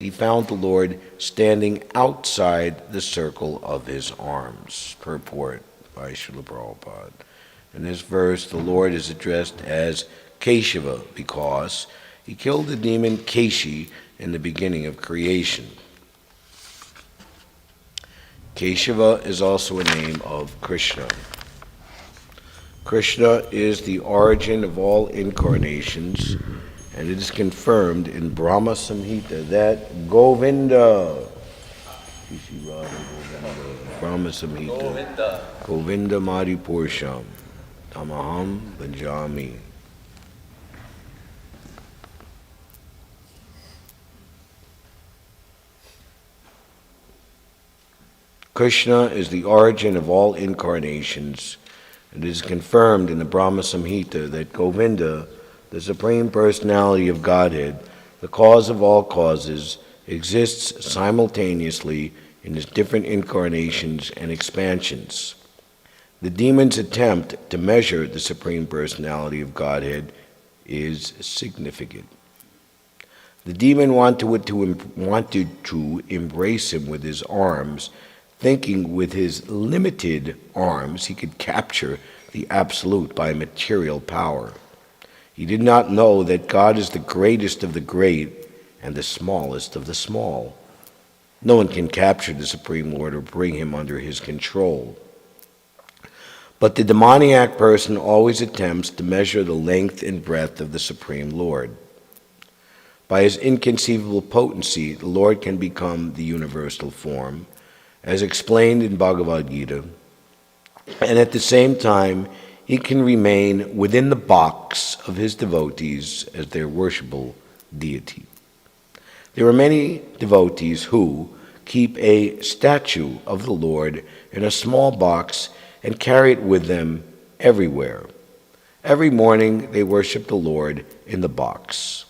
he found the Lord standing outside the circle of his arms. Purport by Srila Prabhupada. In this verse, the Lord is addressed as Keshava because he killed the demon Keshi in the beginning of creation. Keshava is also a name of Krishna. Krishna is the origin of all incarnations, and it is confirmed in Brahma Samhita that Govinda, Brahma Samhita, Govinda Mari Pursham, Tamaham Bhajami. Krishna is the origin of all incarnations. It is confirmed in the Brahma Samhita that Govinda, the Supreme Personality of Godhead, the cause of all causes, exists simultaneously in his different incarnations and expansions. The demon's attempt to measure the Supreme Personality of Godhead is significant. The demon wanted to embrace him with his arms, thinking with his limited arms he could capture the Absolute by material power. He did not know that God is the greatest of the great and the smallest of the small. No one can capture the Supreme Lord or bring him under his control. But the demoniac person always attempts to measure the length and breadth of the Supreme Lord. By his inconceivable potency, the Lord can become the universal form, as explained in Bhagavad Gita, and at the same time, he can remain within the box of his devotees as their worshipable deity. There are many devotees who keep a statue of the Lord in a small box and carry it with them everywhere. Every morning they worship the Lord in the box.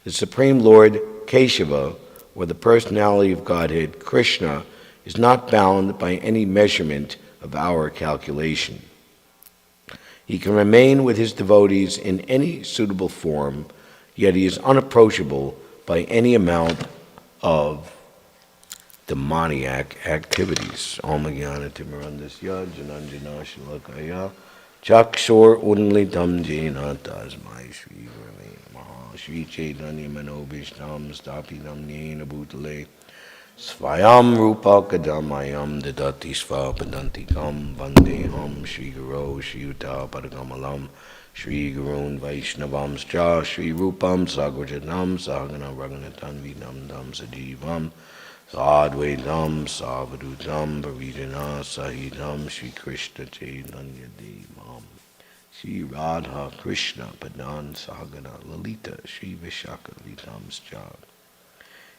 The Supreme Lord Keshava, or the personality of Godhead, Krishna, is not bound by any measurement of our calculation. He can remain with his devotees in any suitable form, yet he is unapproachable by any amount of demoniac activities. Om Jnana Timirandasya Jananjana Shalakaya Chakshor Unlitam Jena Tasmai Shri Gurave Namaha Shri Chaitanya Manobhishtam Stapidam Nena Bhutale Svayam Rupa Kadamayam Dadati Svapadantikam Vandeham Shri Guru Shri Yuta Padagamalam Shri Gurun Vaishnavamscha Shri Rupam Sagojanam Sahagana Raghunatam Vinam Dam Sajivam Sadvaitam Savadutam Varijana Sahitam Shri Krishna Chaitanya Devam Shri Radha Krishna Padan Sahagana Lalita Shri Vishaka Vitamscha.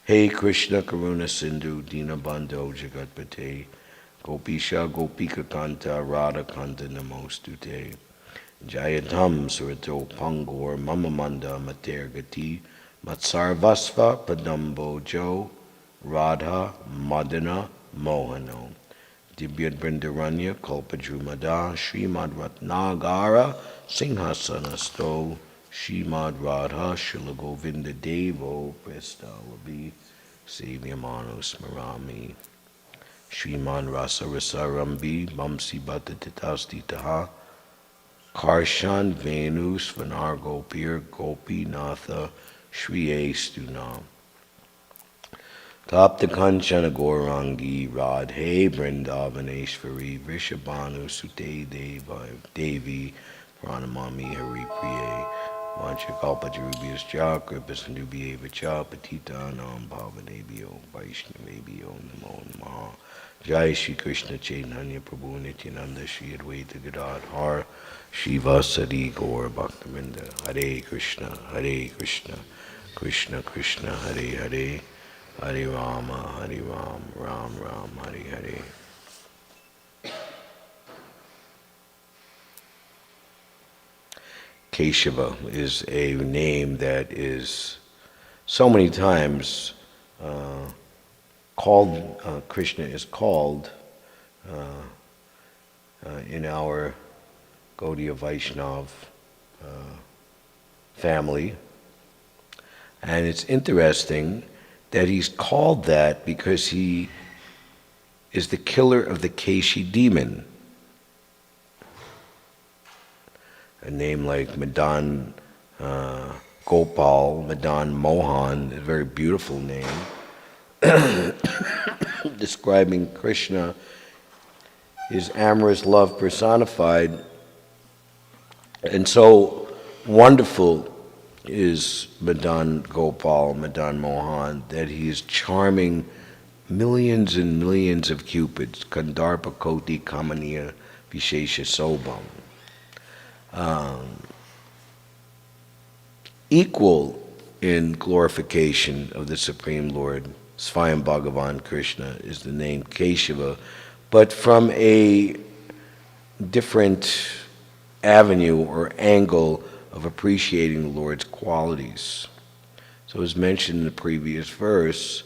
Hey Krishna Karuna Sindhu Dinabandho Jagatpate Gopisha Gopika Kanta Radha Kanta Namostute Jayatam Surato Pangor Mamamanda Mater Gati Matsarvasva Padambo Jo Radha Madana Mohano Dibyad Brindaranya Kalpadrumada Srimad Ratnagara Singhasanasto Srimad Radha Shilagovinda Devo Prestalabi Savyamano Smarami Sriman Rasa Rasarambi Mamsi Bhatta Titasti Taha Karshan Venu Svanar Gopir Gopi Natha Shriye Stunam Tapta Kanchana Gaurangi Radhe Vrindavaneshwari Vrishabhanu Sute Devi Pranamami Hari Priye Vanchakalpatarubhyas Cha Kripasinubhyeva Cha Patitanam Bhavanebhyo Vaishnavebhyo Namo Namaha Jai Shri Krishna Chaitanya Prabhu Nityananda Shri Advaita Gadadhar Shiva Sadi Gaur Bhaktivinoda Hare Krishna Krishna Krishna Hare Hare Hare Rama, Ram Ram, Hare Hare. Keshava is a name that is so many times called, Krishna is called in our Gaudiya Vaishnav family And it's interesting that he's called that because he is the killer of the Keshi demon. A name like Madan Gopal, Madan Mohan, a very beautiful name, describing Krishna, his amorous love personified. And so wonderful is Madan Gopal, Madan Mohan, that he is charming millions and millions of cupids, Kandarpa Koti Kamaniya Vishesha Sobham. Equal in glorification of the Supreme Lord, Svayam Bhagavan Krishna, is the name Keshava, but from a different avenue or angle of appreciating the Lord's qualities. So as mentioned in the previous verse,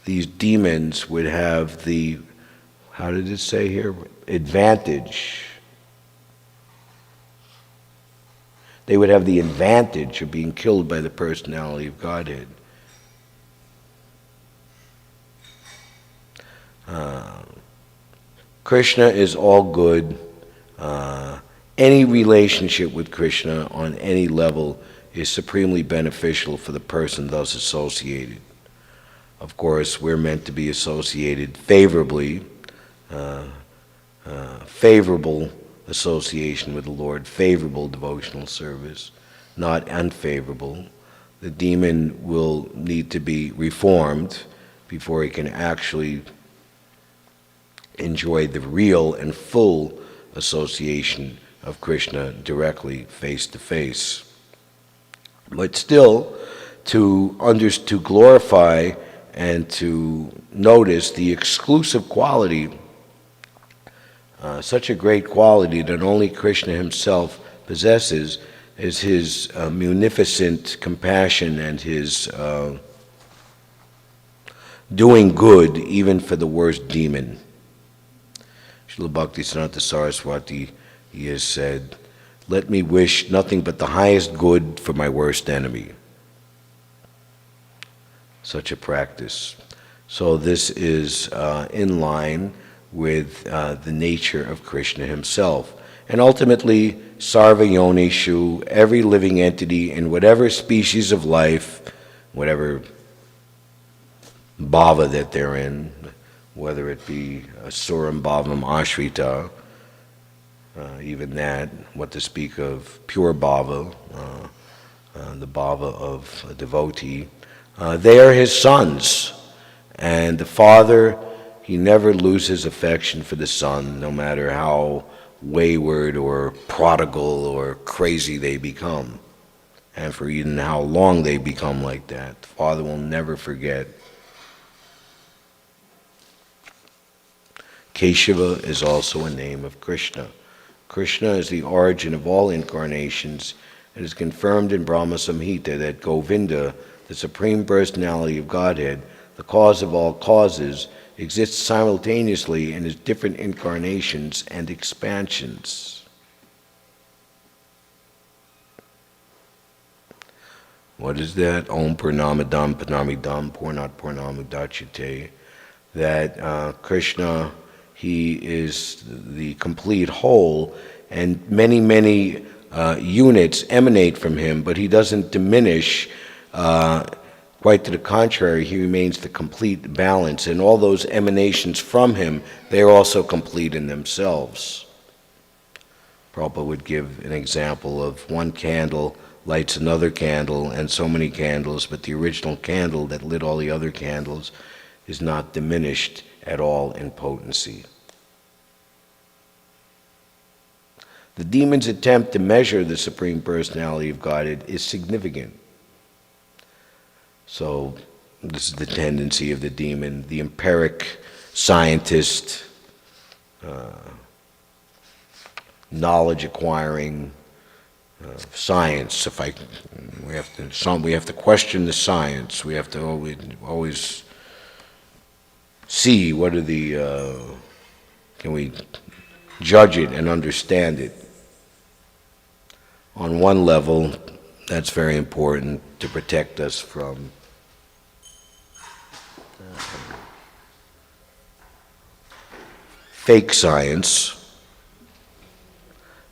these demons would have the, how did it say here? Advantage. They would have the advantage of being killed by the personality of Godhead. Krishna is all good. Any relationship with Krishna on any level is supremely beneficial for the person thus associated. Of course, we're meant to be associated favorably, favorable association with the Lord, favorable devotional service, not unfavorable. The demon will need to be reformed before he can actually enjoy the real and full association of Krishna directly, face to face. But still, to glorify and to notice the exclusive quality, such a great quality that only Krishna himself possesses, is his munificent compassion and his doing good even for the worst demon. Srila Bhaktisiddhanta Saraswati, he has said, "Let me wish nothing but the highest good for my worst enemy." Such a practice. So this is in line with the nature of Krishna himself. And ultimately, Sarva Yonishu, every living entity in whatever species of life, whatever bhava that they're in, whether it be Suram Bhavam Ashrita, even that, what to speak of pure bhava, the bhava of a devotee, they are his sons. And the father, he never loses affection for the son, no matter how wayward or prodigal or crazy they become. And for even how long they become like that, the father will never forget. Keshava is also a name of Krishna. Krishna is the origin of all incarnations. It is confirmed in Brahma Samhita that Govinda, the Supreme Personality of Godhead, the cause of all causes, exists simultaneously in his different incarnations and expansions. What is that? Om Purnamadam Purnamidam Purnat Purnamudachyate. That Krishna, he is the complete whole, and many, many units emanate from him, but he doesn't diminish. Quite to the contrary, he remains the complete balance, and all those emanations from him, they are also complete in themselves. Prabhupada would give an example of one candle lights another candle, and so many candles, but the original candle that lit all the other candles is not diminished at all in potency. The demon's attempt to measure the Supreme Personality of Godhead is significant. So this is the tendency of the demon, the empiric scientist, knowledge acquiring science. We have to question the science. We have to always see what are the. Can we judge it and understand it? On one level, That's very important to protect us from fake science.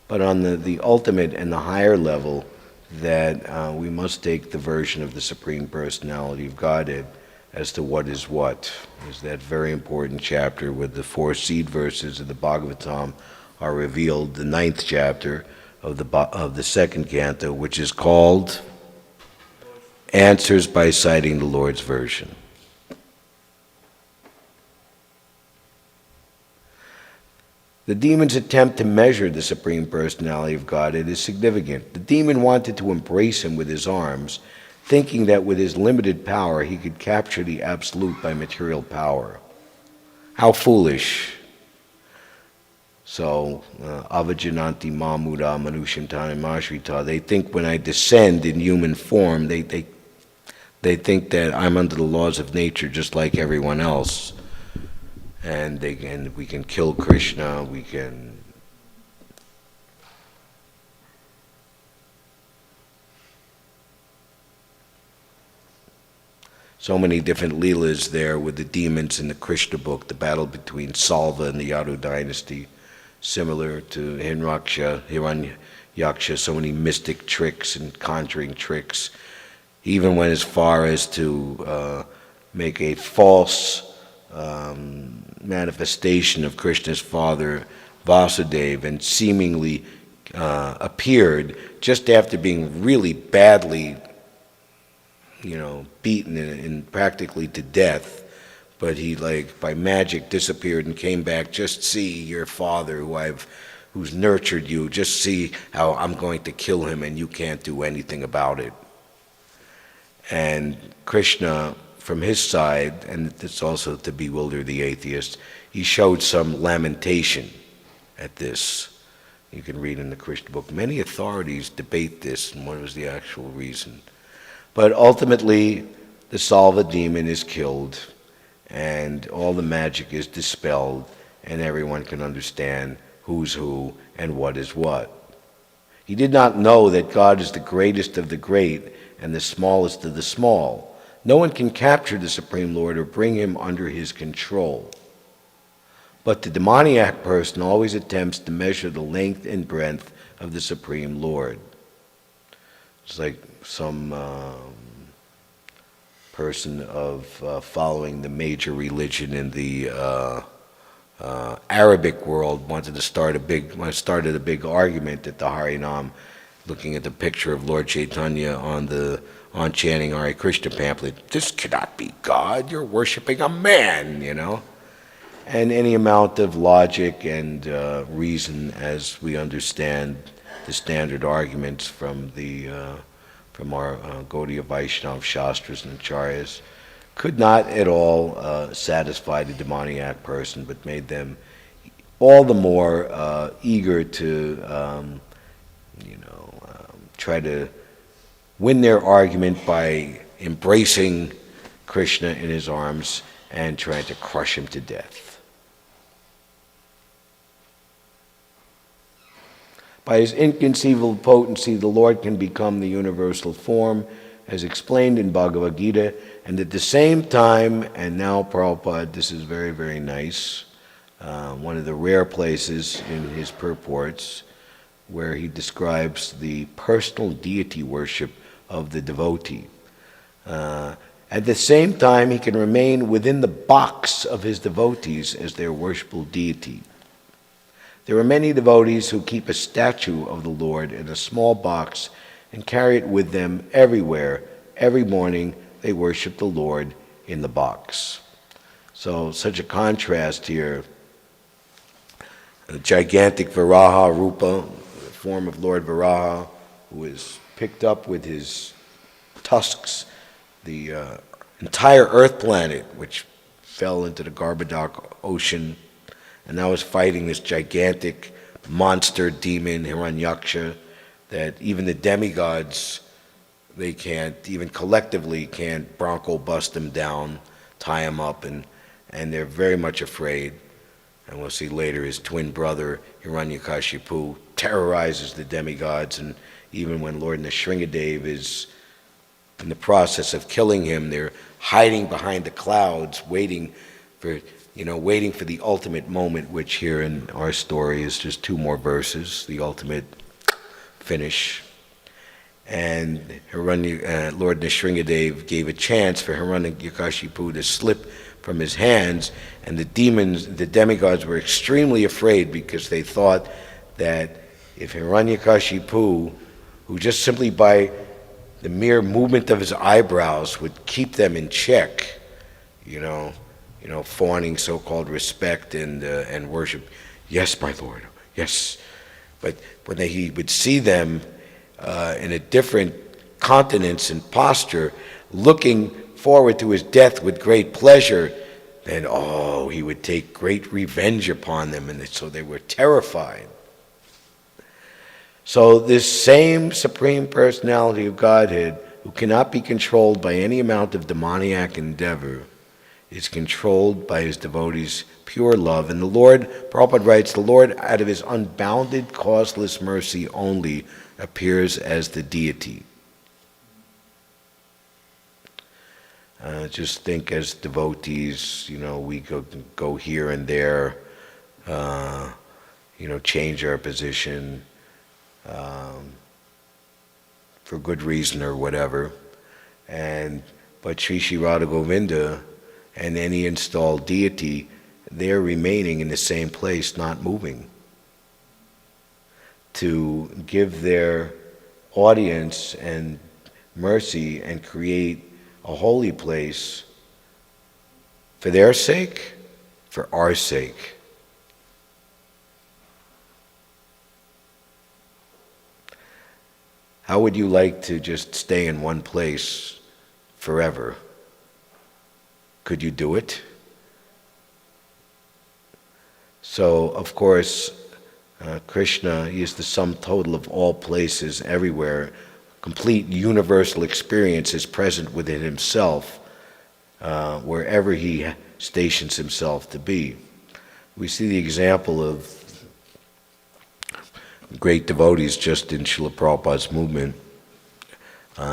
But on the ultimate and the higher level, that we must take the version of the Supreme Personality of Godhead as to what is what. Is that very important chapter where the 4 seed verses of the Bhāgavatam are revealed, the 9th chapter of the 2nd canto, which is called Answers by Citing the Lord's Version. The demon's attempt to measure the Supreme Personality of Godhead is significant. The demon wanted to embrace him with his arms, thinking that with his limited power he could capture the Absolute by material power. How foolish. So, avajananti mamuda manushantani mashrita, they think when I descend in human form, they think that I'm under the laws of nature just like everyone else. And we can kill Krishna, we can so many different leelas there with the demons in the Krishna book, the battle between Salva and the Yadu dynasty, similar to Hiranyaksha, so many mystic tricks and conjuring tricks. He even went as far as to make a false manifestation of Krishna's father Vasudeva, and seemingly appeared just after being really badly, beaten and practically to death. But he, like by magic, disappeared and came back. Just see your father, who's nurtured you. Just see how I'm going to kill him, and you can't do anything about it. And Krishna, from his side, and it's also to bewilder the atheist, he showed some lamentation at this. You can read in the Krishna book. Many authorities debate this and what was the actual reason. But ultimately, the Salva demon is killed, and all the magic is dispelled, and everyone can understand who's who and what is what. He did not know that God is the greatest of the great and the smallest of the small. No one can capture the Supreme Lord or bring him under his control. But the demoniac person always attempts to measure the length and breadth of the Supreme Lord. It's like some person of following the major religion in the Arabic world started a big argument at the Harinam, looking at the picture of Lord Chaitanya on chanting Hare Krishna pamphlet. This cannot be God, you're worshiping a man, And any amount of logic and reason, as we understand the standard arguments from our Gaudiya Vaishnava Shastras and Acharyas, could not at all satisfy the demoniac person, but made them all the more eager to try to win their argument by embracing Krishna in his arms and trying to crush him to death. By his inconceivable potency, the Lord can become the universal form, as explained in Bhagavad Gita, and at the same time, and now Prabhupada, this is very, very nice, one of the rare places in his purports where he describes the personal deity worship of the devotee. At the same time, he can remain within the box of his devotees as their worshipful deity. There are many devotees who keep a statue of the Lord in a small box and carry it with them everywhere. Every morning, they worship the Lord in the box. So, such a contrast here. A gigantic Varaha Rupa, the form of Lord Varaha, who is picked up with his tusks the entire Earth planet, which fell into the Garbhodak ocean, and now is fighting this gigantic monster demon, Hiranyaksha, that even the demigods, they can't, even collectively can't bronco bust him down, tie him up, and they're very much afraid. And we'll see later his twin brother, Hiranyakashipu, terrorizes the demigods and even when Lord Nrsingadev is in the process of killing him, they're hiding behind the clouds, waiting for the ultimate moment, which here in our story is just 2 more verses, the ultimate finish. And Lord Nrsingadev gave a chance for Hiranyakashipu to slip from his hands, and the demigods were extremely afraid because they thought that if Hiranyakashipu, who just simply by the mere movement of his eyebrows would keep them in check, fawning so-called respect and worship, yes, my lord, yes. But when he would see them in a different countenance and posture, looking forward to his death with great pleasure, then he would take great revenge upon them, and so they were terrified. So this same Supreme Personality of Godhead, who cannot be controlled by any amount of demoniac endeavor, is controlled by his devotees' pure love. And the Lord, Prabhupada writes, the Lord, out of his unbounded, causeless mercy only, appears as the deity. Just think as devotees, we go here and there, change our position for good reason or whatever. But Sri Radha Govinda and any installed deity, they're remaining in the same place, not moving, to give their audience and mercy and create a holy place for their sake, for our sake. How would you like to just stay in one place forever? Could you do it? So, of course, Krishna, he is the sum total of all places, everywhere. Complete universal experience is present within himself, wherever he stations himself to be. We see the example of great devotees just in Srila Prabhupada's movement.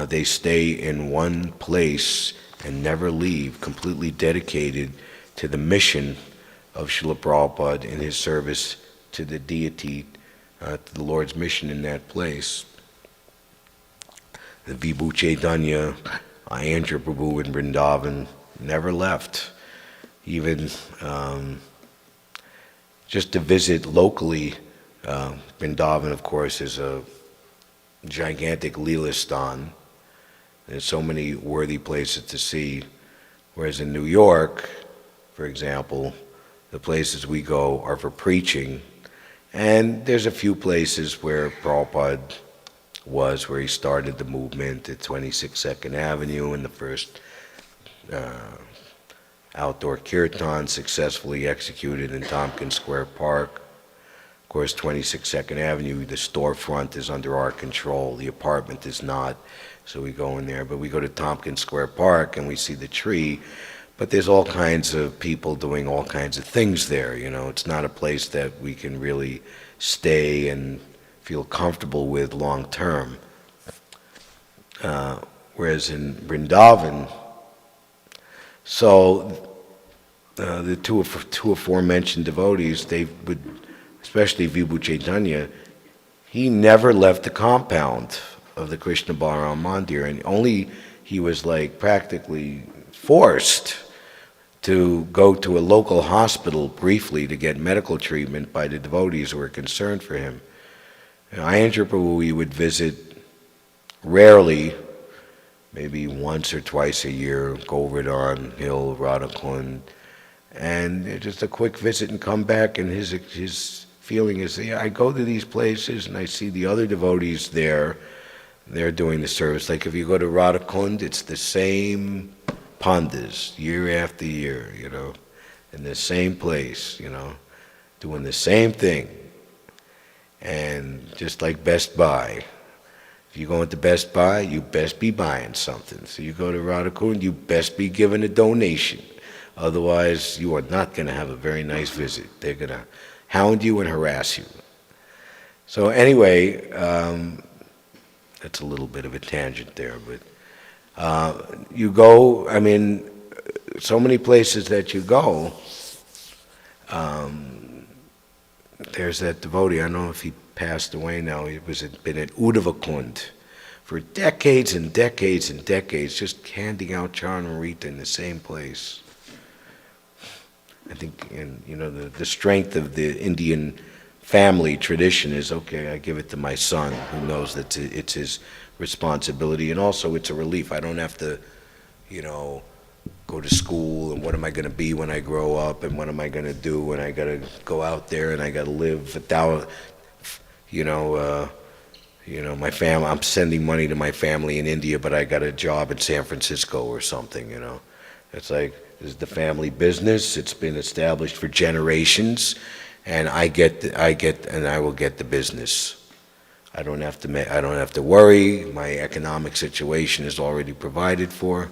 They stay in one place and never leave, completely dedicated to the mission of Srila Prabhupada in his service to the deity, to the Lord's mission in that place. The Vibhu Chaitanya, Andhra Prabhu in Vrindavan never left. Even just to visit locally, Vrindavan, of course, is a gigantic Leelastan. There's so many worthy places to see. Whereas in New York, for example, the places we go are for preaching. And there's a few places where Prabhupada was, where he started the movement at 26 2nd Avenue, and the first outdoor kirtan successfully executed in Tompkins Square Park. Of course, 26 2nd Avenue, the storefront is under our control, the apartment is not, so we go in there. But we go to Tompkins Square Park and we see the tree, but there's all kinds of people doing all kinds of things there. It's not a place that we can really stay and feel comfortable with long term. Whereas in Vrindavan, so the two aforementioned devotees, they would, especially Vibhu Chaitanya, he never left the compound of the Krishna Balaram Mandir, and only he was practically forced to go to a local hospital briefly to get medical treatment by the devotees who were concerned for him. Andhra Prabhu we would visit rarely, maybe once or twice a year, Govardhan Hill, Radhakund, and just a quick visit and come back, and his feeling is, I go to these places and I see the other devotees there, they're doing the service. Like if you go to Radhakund, it's the same pandas year after year, in the same place, doing the same thing. And just like Best Buy, if you go into Best Buy, you best be buying something. So you go to Radhakund, you best be giving a donation. Otherwise, you are not going to have a very nice visit. They're going to hound you and harass you. So anyway, That's a little bit of a tangent there, but you go, I mean, so many places that you go, there's that devotee, I don't know if he passed away now, he been at Uddhavakund for decades and decades and decades, just handing out Charnamrita in the same place. I think, and you know, the strength of the Indian family tradition is, okay, I give it to my son, who knows that it's his responsibility, and also it's a relief. I don't have to, you know, go to school, and what am I going to be when I grow up, and what am I going to do when I got to go out there and I got to live without, my family. I'm sending money to my family in India, but I got a job in San Francisco or something, you know. It's like, this is the family business. It's been established for generations, and I will get the business. I don't have to worry. My economic situation is already provided for.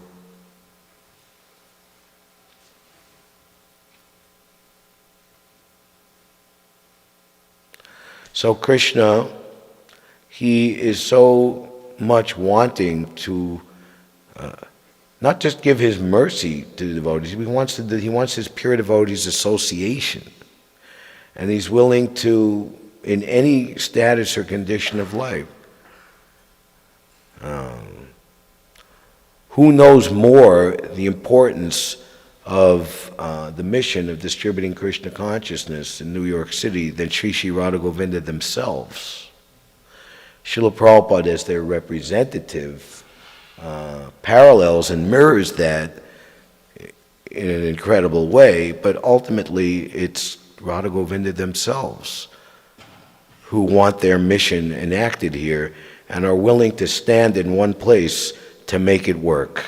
So Krishna, he is so much wanting to not just give his mercy to the devotees, he wants his pure devotees association. And he's willing to, in any status or condition of life. Who knows more the importance of the mission of distributing Krishna consciousness in New York City than Sri Sri Radha Govinda themselves? Srila Prabhupada, as their representative, parallels and mirrors that in an incredible way, but ultimately it's Radha Govinda themselves who want their mission enacted here and are willing to stand in one place to make it work.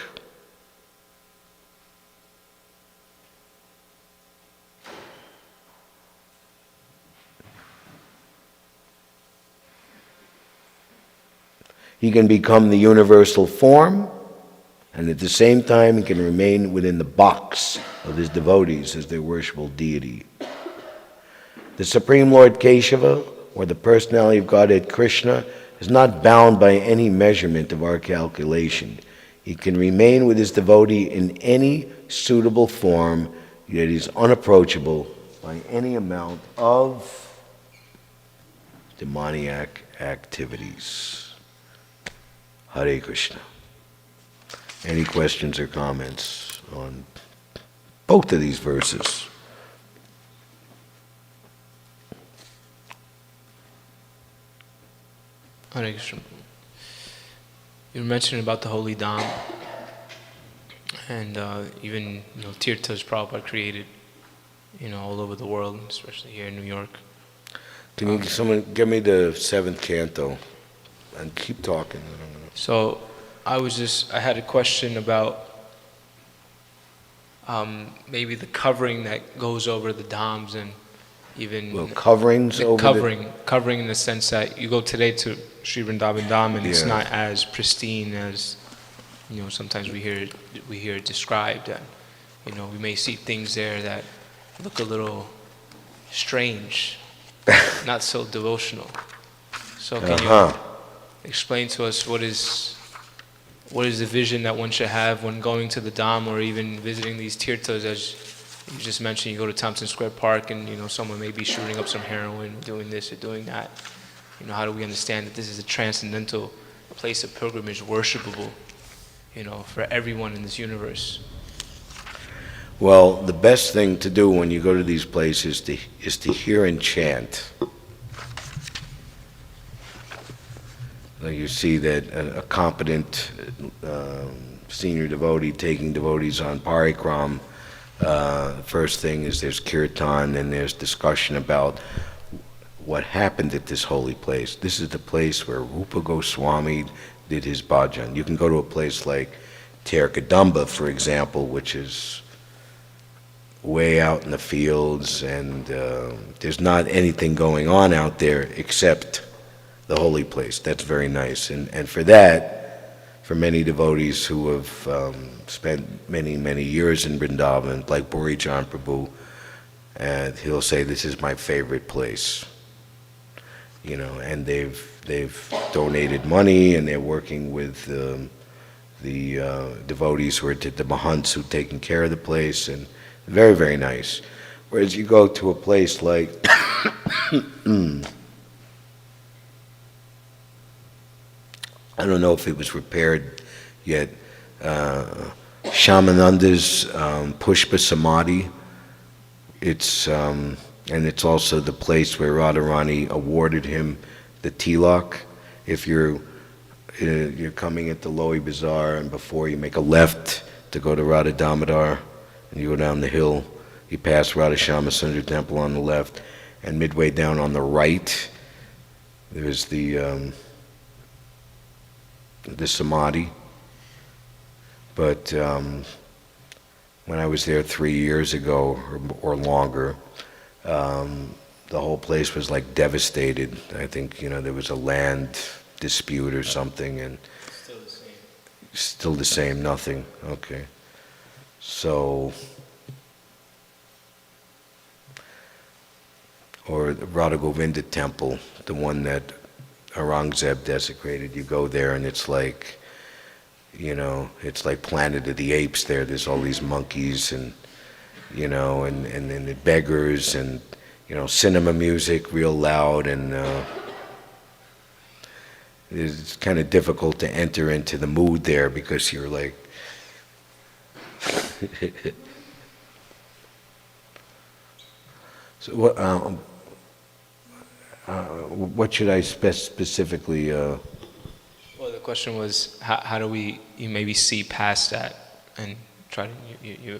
He can become the universal form, and at the same time he can remain within the box of his devotees as their worshipful deity. The Supreme Lord Keshava, or the personality of Godhead Krishna, is not bound by any measurement of our calculation. He can remain with his devotee in any suitable form, yet is unapproachable by any amount of demoniac activities. Hare Krishna. Any questions or comments on both of these verses? Hare Krishna. You were mentioning about the holy Dham, and even tirthas Prabhupada created, all over the world, especially here in New York. Can someone give me the 7th canto and keep talking? So I had a question about maybe the covering that goes over the Dhams, and even coverings over covering in the sense that you go today to Sri Vrindavan Dham and it's not as pristine as sometimes we hear it described. That we may see things there that look a little strange, not so devotional. So can you explain to us what is the vision that one should have when going to the Dham or even visiting these tirthas? As you just mentioned, you go to Thompson Square Park and someone may be shooting up some heroin, doing this or doing that. How do we understand that this is a transcendental place of pilgrimage, worshipable, for everyone in this universe? Well, the best thing to do when you go to these places is to hear and chant. You see that a competent senior devotee taking devotees on parikram, first thing is there's kirtan and there's discussion about what happened at this holy place. This is the place where Rupa Goswami did his bhajan. You can go to a place like Terkadamba, for example, which is way out in the fields, and there's not anything going on out there except the holy place. That's very nice. And for that, for many devotees who have spent many, many years in Vrindavan, like Bhurijan Prabhu, and he'll say, this is my favorite place. and they've donated money, and they're working with the devotees who are the mahants who are taking care of the place, and very, very nice. Whereas you go to a place like I don't know if it was repaired yet, Shamananda's Pushpa Samadhi. And it's also the place where Radharani awarded him the tilak. If you're coming into Lowy Bazaar, and before you make a left to go to Radha Damodar, and you go down the hill, you pass Radha Shyama Temple on the left, and midway down on the right, there's the Samadhi. But when I was there 3 years ago or longer, the whole place was like devastated. I think there was a land dispute or something, and Still the same. still the same, nothing. Okay, so or the Radha Govinda temple, the one that Aurangzeb desecrated. You go there and it's like Planet of the Apes there. There's all these monkeys and and the beggars and cinema music real loud, and it's kind of difficult to enter into the mood there because you're like so what should I specifically Well, the question was, how do we maybe see past that and try to,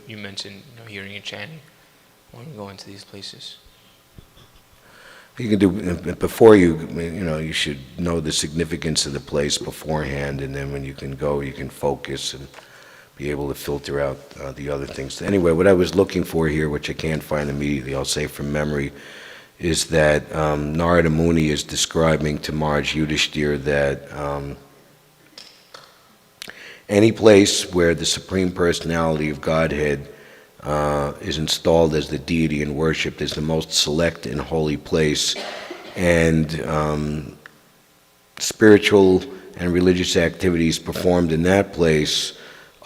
you mentioned hearing and chanting when we go into these places. you can do before you should know the significance of the place beforehand, and then when you can go, you can focus and be able to filter out the other things. Anyway, what I was looking for here, which I can't find immediately, I'll say from memory, is that Narada Muni is describing to Maharaj Yudhishthira that any place where the Supreme Personality of Godhead is installed as the deity and worshipped is the most select and holy place, and spiritual and religious activities performed in that place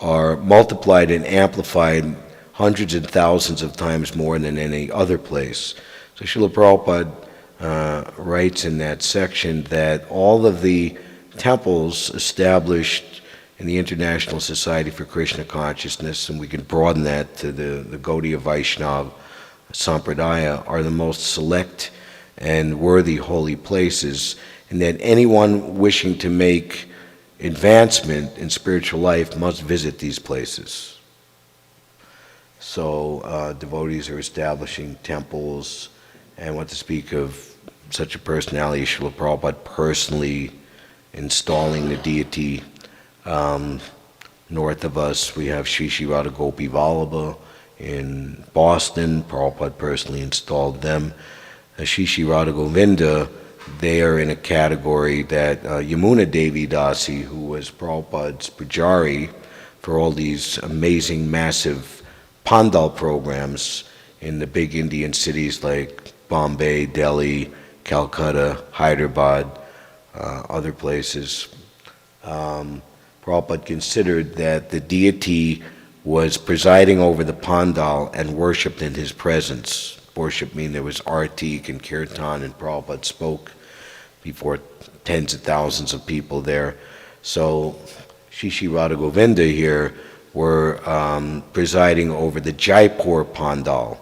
are multiplied and amplified hundreds and thousands of times more than any other place. So Srila Prabhupada writes in that section that all of the temples established in the International Society for Krishna Consciousness, and we can broaden that to the Gaudiya Vaishnava Sampradaya, are the most select and worthy holy places, and that anyone wishing to make advancement in spiritual life must visit these places. So devotees are establishing temples, and what to speak of such a personality as Srila Prabhupada personally installing the deity. North of us, we have Shri Shri Radha Gopi Vallabha in Boston. Prabhupada personally installed them. Shri Shri Radha Govinda, they are in a category that Yamuna Devi Dasi, who was Prabhupada's pujari for all these amazing, massive pandal programs in the big Indian cities like Bombay, Delhi, Calcutta, Hyderabad, other places. Prabhupada considered that the deity was presiding over the pandal and worshipped in his presence. Worship meaning there was artik and kirtan, and Prabhupada spoke before tens of thousands of people there. So Shri Shri Radha Govinda here were presiding over the Jaipur pandal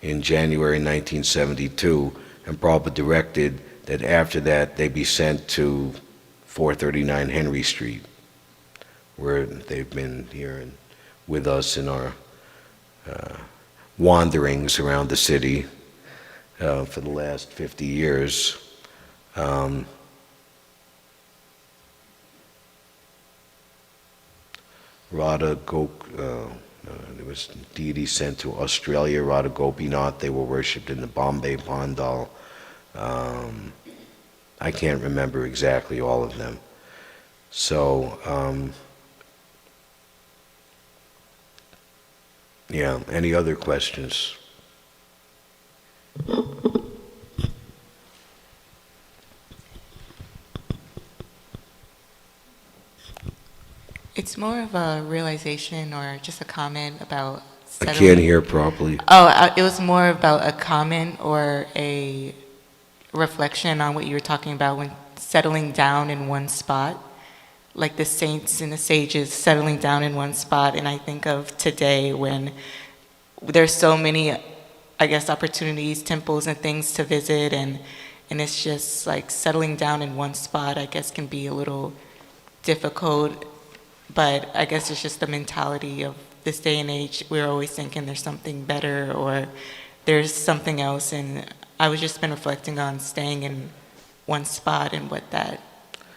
in January 1972, and Prabhupada directed that after that they be sent to 439 Henry Street, where they've been here and with us in our wanderings around the city for the last 50 years. There was deities sent to Australia, Radha Gopinath. They were worshipped in the Bombay Pandal. I can't remember exactly all of them. So, yeah, any other questions? It's more of a realization or just a comment about I settling. can't hear properly. Oh, it was more about a comment or a reflection on what you were talking about when settling down in one spot, like the saints and the sages settling down in one spot. And I think of today when there's so many, I guess, opportunities, temples and things to visit, and it's just like settling down in one spot, I guess, can be a little difficult. But I guess it's just the mentality of this day and age. We're always thinking there's something better or there's something else. And I was just been reflecting on staying in one spot and what that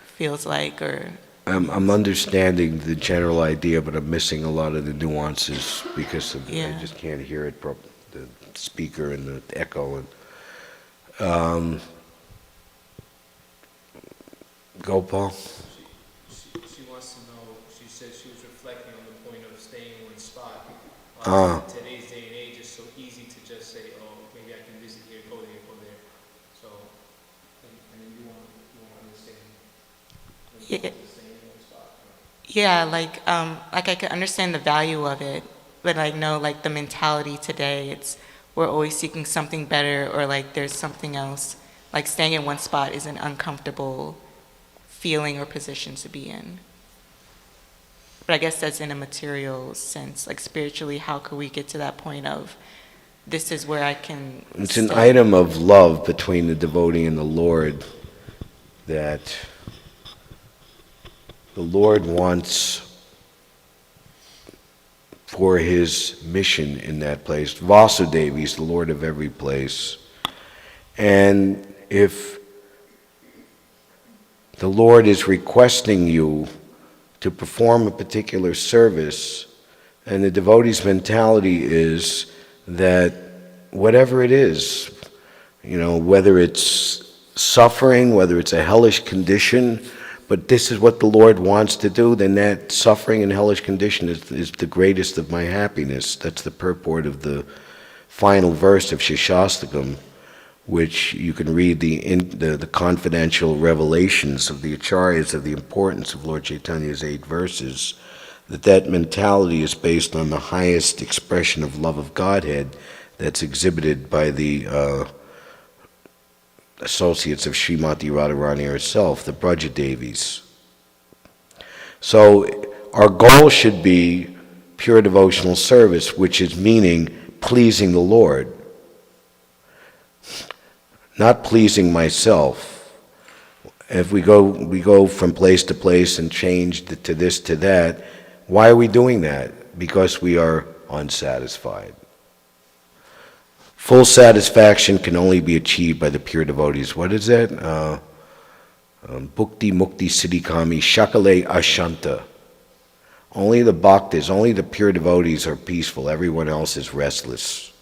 feels like. Or I'm understanding the general idea, but I'm missing a lot of the nuances because I Yeah. just can't hear it, the speaker and the echo. Go, Paul. She wants to know, she said she was reflecting on the point of staying in one spot. Ah. In today's day and age, it's so easy to just say, oh, maybe I can visit here, go there. So, and then you want to understand. Yeah. Staying in one spot. Yeah, like I can understand the value of it, but I know like the mentality today, we're always seeking something better or like there's something else. Like staying in one spot is an uncomfortable feeling or position to be in. But I guess that's in a material sense, like spiritually, how could we get to that point of this is where I can It's an stay? item of love between the devotee and the Lord that the Lord wants for his mission in that place. Vasudevi is the Lord of every place. And if the Lord is requesting you to perform a particular service, and the devotee's mentality is that whatever it is, whether it's suffering, whether it's a hellish condition, but this is what the Lord wants to do, then that suffering and hellish condition is the greatest of my happiness. That's the purport of the final verse of Shishastakam, which you can read the confidential revelations of the acharyas of the importance of Lord Chaitanya's 8 verses, that mentality is based on the highest expression of love of Godhead that's exhibited by the associates of Srimati Radharani herself, the Brajadevis. So our goal should be pure devotional service, which is meaning pleasing the Lord, not pleasing myself. If we go from place to place and change to this to that, why are we doing that? Because we are unsatisfied. Full satisfaction can only be achieved by the pure devotees. What is that? Bhukti Mukti Siddhikami Shakale Ashanta. Only the bhaktas, only the pure devotees are peaceful. Everyone else is restless.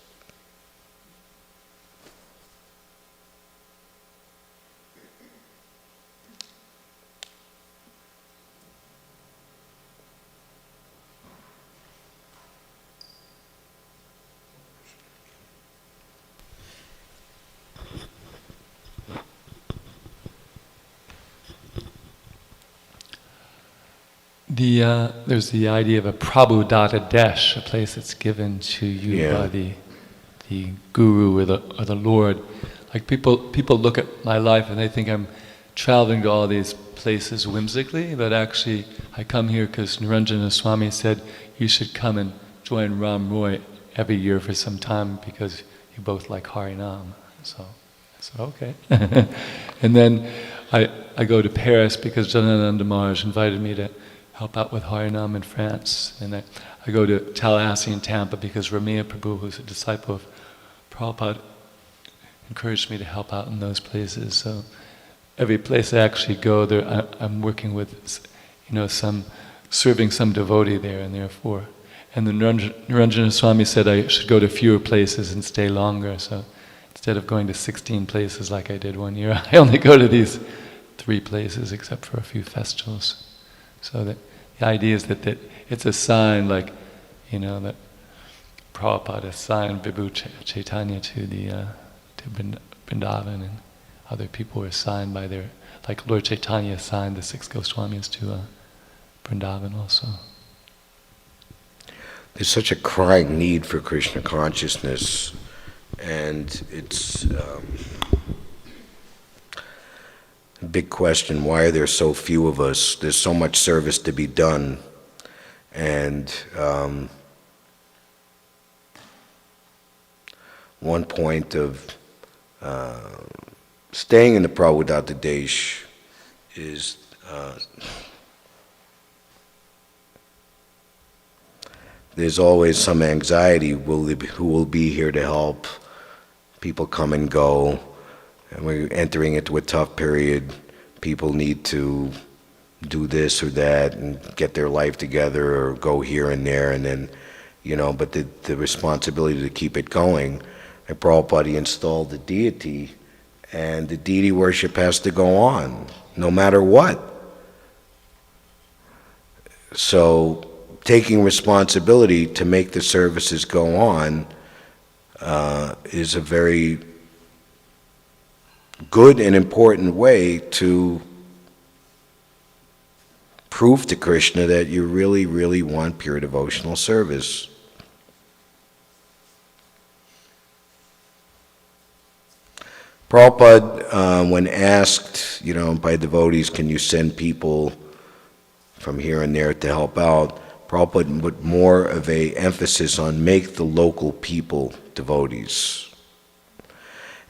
There's the idea of a Prabhu Datta Desh, a place that's given to you by the Guru or the Lord. Like people look at my life and they think I'm traveling to all these places whimsically, but actually I come here because Niranjana Swami said you should come and join Ram Roy every year for some time because you both like Harinam. So I said, okay. And then I go to Paris because Janananda Maharaj invited me to help out with Harinam in France. And I go to Tallahassee and Tampa because Ramaraya Prabhu, who's a disciple of Prabhupada, encouraged me to help out in those places. So every place I actually go, I'm working with, serving some devotee there, and therefore. And then Niranjana Swami said I should go to fewer places and stay longer. So instead of going to 16 places like I did one year, I only go to these 3 places except for a few festivals. So that the idea is that it's a sign, like, that Prabhupada assigned Vibhu Chaitanya to Vrindavan, and other people were assigned by like Lord Chaitanya assigned the 6 Goswamis to Vrindavan also. There's such a crying need for Krishna consciousness, and it's a big question. Why are there so few of us? There's so much service to be done, and one point of staying in the Prabhupada Desh is there's always some anxiety, who will be here to help? People come and go, and we're entering into a tough period. People need to do this or that and get their life together or go here and there, and then, but the responsibility to keep it going. And Prabhupada installed the deity, and the deity worship has to go on, no matter what. So, taking responsibility to make the services go on is a very good and important way to prove to Krishna that you really, really want pure devotional service. Prabhupada, when asked, by devotees, can you send people from here and there to help out, Prabhupada put more of a emphasis on make the local people devotees.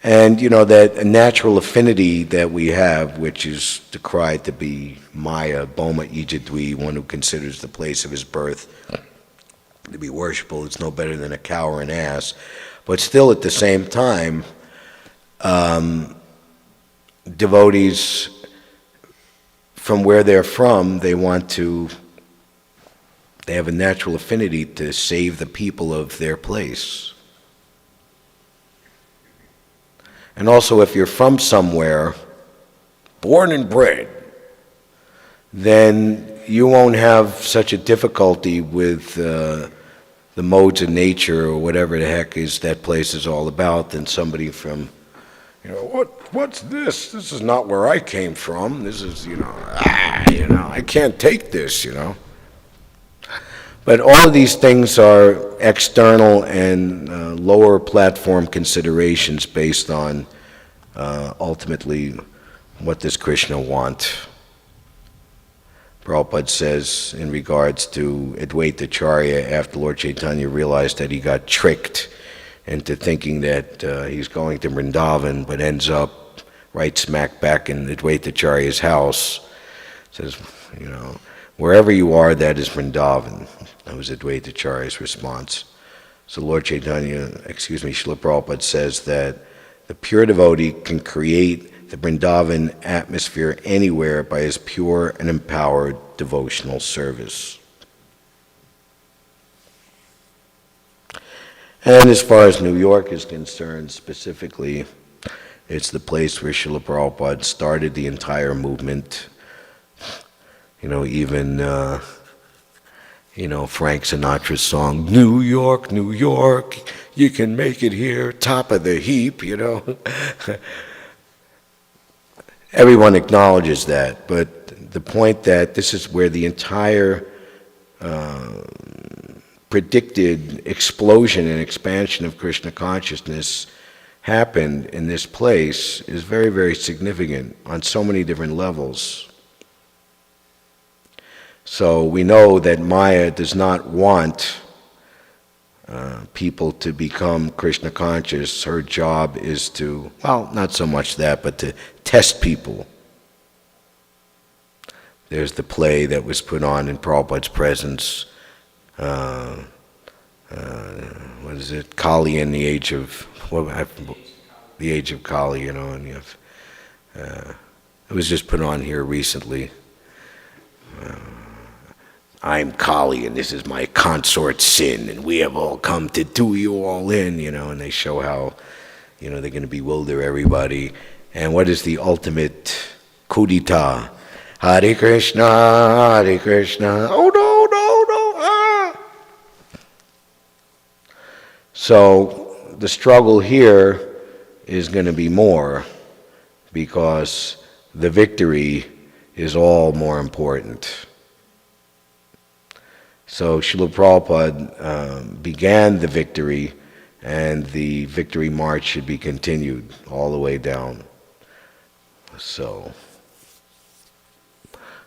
And that a natural affinity that we have, which is decried to be Maya, Boma Ijadwi, one who considers the place of his birth to be worshipful, it's no better than a cow or an ass. But still at the same time, devotees from where they're from, they have a natural affinity to save the people of their place. And also, if you're from somewhere, born and bred, then you won't have such a difficulty with the modes of nature or whatever the heck is that place is all about than somebody from, what's this? This is not where I came from. This is, I can't take this, But all of these things are external and lower platform considerations based on ultimately what does Krishna want. Prabhupada says in regards to Advaita Acharya, after Lord Chaitanya realized that he got tricked into thinking that he's going to Vrindavan, but ends up right smack back in Advaita Acharya's house, says, wherever you are, that is Vrindavan. That was Advaita Acharya's response. So Lord Chaitanya, Srila Prabhupada says that the pure devotee can create the Vrindavan atmosphere anywhere by his pure and empowered devotional service. And as far as New York is concerned specifically, it's the place where Srila Prabhupada started the entire movement. Even Frank Sinatra's song, New York, New York, you can make it here, top of the heap, Everyone acknowledges that, but the point that this is where the entire predicted explosion and expansion of Krishna consciousness happened in this place is very, very significant on so many different levels. So we know that Maya does not want people to become Krishna conscious. Her job is to, not so much that, but to test people. There's the play that was put on in Prabhupada's presence. What is it? Kali in the age of Kali, and you have, it was just put on here recently. I'm Kali, and this is my consort Sin, and we have all come to do you all in, and they show how, they're going to bewilder everybody. And what is the ultimate kudita? Hare Krishna, oh no, ah! So the struggle here is going to be more, because the victory is all more important. So Srila Prabhupada began the victory, and the victory march should be continued all the way down. So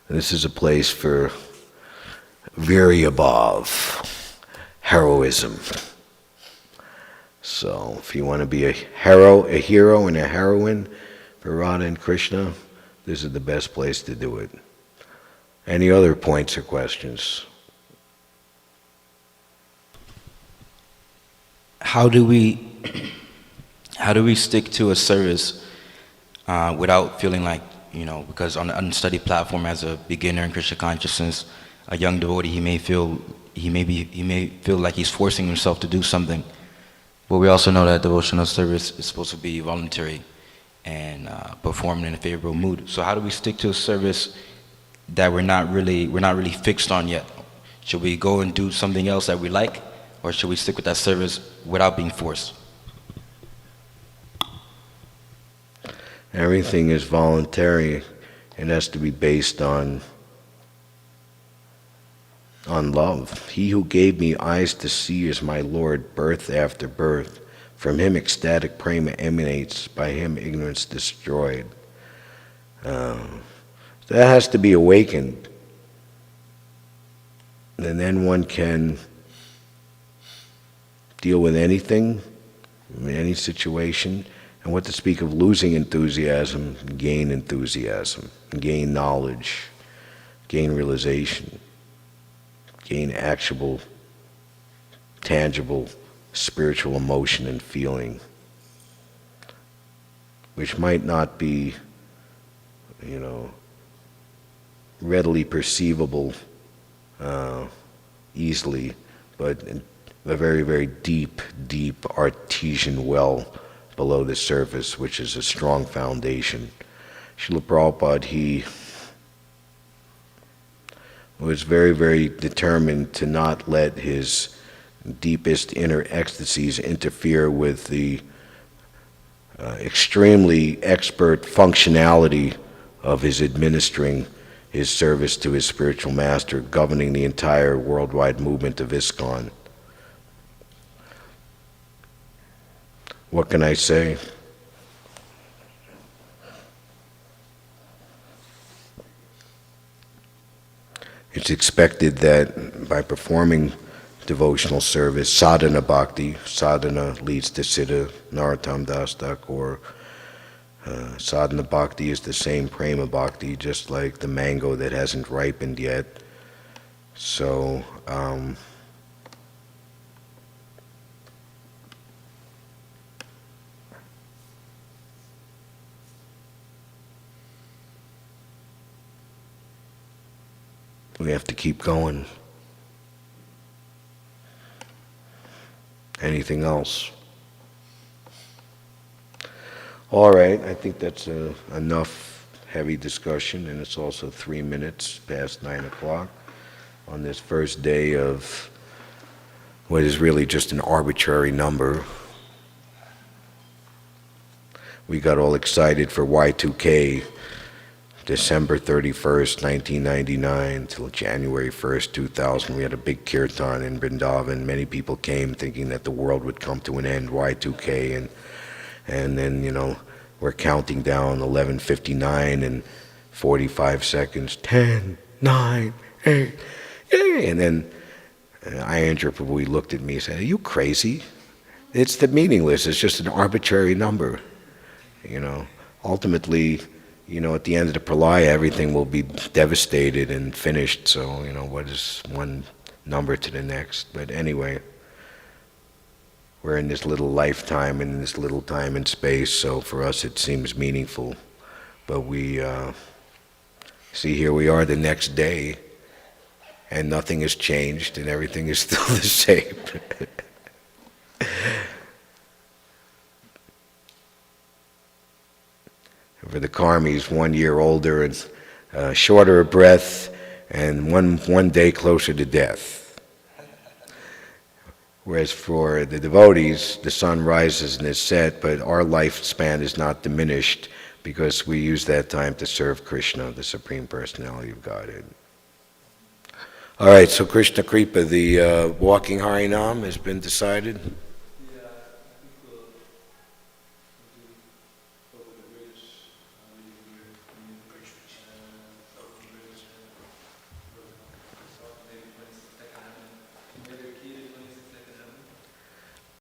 this is a place for very above heroism. So if you want to be a hero and a heroine for Radha and Krishna, this is the best place to do it. Any other points or questions? How do we stick to a service without feeling like, because on the unstudied platform as a beginner in Krishna consciousness, a young devotee, he may feel like he's forcing himself to do something. But we also know that devotional service is supposed to be voluntary and performed in a favorable mood. So how do we stick to a service that we're not really fixed on yet? Should we go and do something else that we like, or should we stick with that service without being forced? Everything is voluntary and has to be based on love. He who gave me eyes to see is my Lord, birth after birth. From him ecstatic prema emanates, by him ignorance destroyed. That has to be awakened. And then one can deal with anything, in any situation. And what to speak of losing enthusiasm, gain enthusiasm, gain knowledge, gain realization, gain actual, tangible, spiritual emotion and feeling, which might not be, readily perceivable easily, but a very, very deep, deep artesian well below the surface, which is a strong foundation. Srila Prabhupada, he was very, very determined to not let his deepest inner ecstasies interfere with the extremely expert functionality of his administering his service to his spiritual master, governing the entire worldwide movement of ISKCON. What can I say? It's expected that by performing devotional service, sadhana bhakti, sadhana leads to siddha, Narottam Das Thakur, sadhana bhakti is the same prema bhakti, just like the mango that hasn't ripened yet. So, we have to keep going. Anything else? All right, I think that's enough heavy discussion, and it's also 3 minutes past 9 o'clock on this first day of what is really just an arbitrary number. We got all excited for Y2K, December 31st, 1999 till January 1st, 2000. We had a big kirtan in Vrindavan. Many people came thinking that the world would come to an end, Y2K, and then, we're counting down 11:59 and 45 seconds, 10, 9, 8, yay! And then Ayendra Prabhu looked at me and said, "Are you crazy? It's meaningless. It's just an arbitrary number. Ultimately, at the end of the pralaya, everything will be devastated and finished. So, what is one number to the next?" But anyway, we're in this little lifetime and in this little time and space, so for us it seems meaningful. But we see, here we are the next day, and nothing has changed, and everything is still the same. For the karmis, 1 year older and shorter of breath, and one day closer to death. Whereas for the devotees, the sun rises and is set, but our lifespan is not diminished because we use that time to serve Krishna, the Supreme Personality of Godhead. All right, so Krishna Kripa, the walking Harinam has been decided?